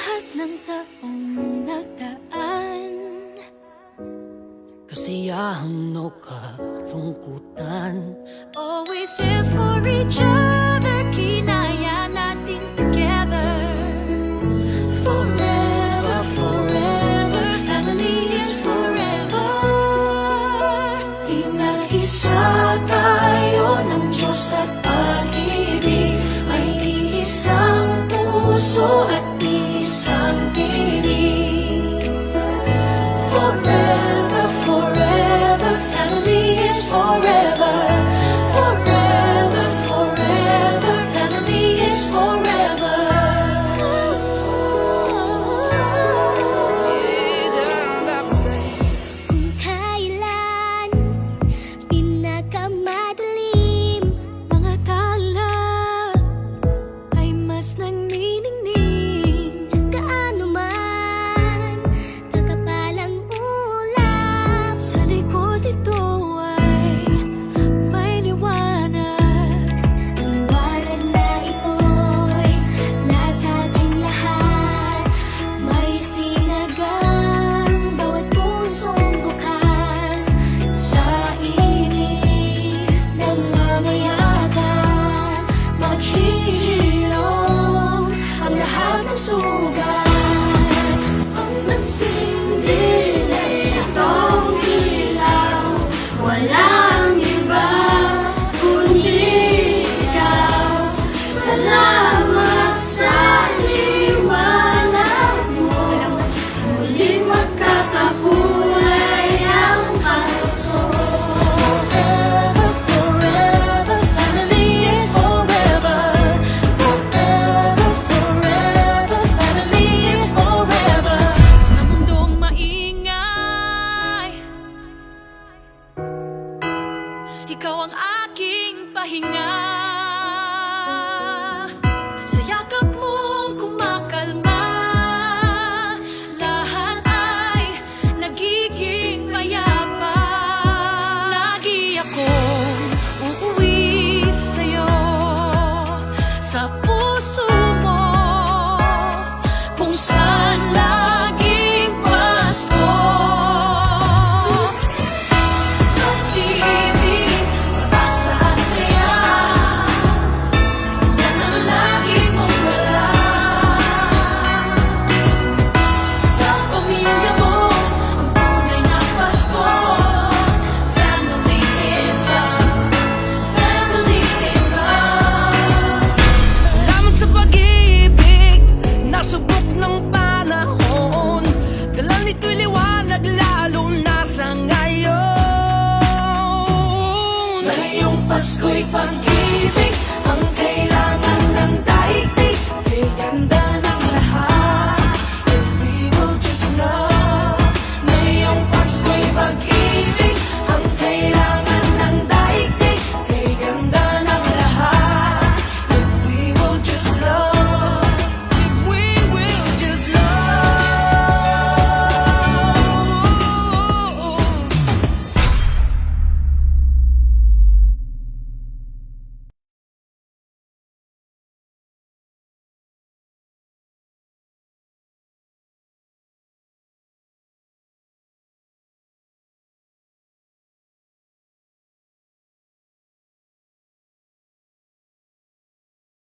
lahat ng taong nagdaan. Kasiyahan o kalungkutan, Always there for each other, kinaya natin together. Forever, forever, family is forever. Inag-isa tayo ng Diyos at pag-ibig, may isang puso at isang tinig. Forever, forever, family is forever. Forever, forever, family is forever. Kung kailan pinakamadilim, mga tala ay mas nagniningning. Gaano man kakapalang ulap, sa likod ito ay may liwanag. Ang liwanag na ito'y nasa ating lahat. May sinagang bawat pusong bukas. Sa init ng mamayagan, maghihilom ang lahat ng sugat.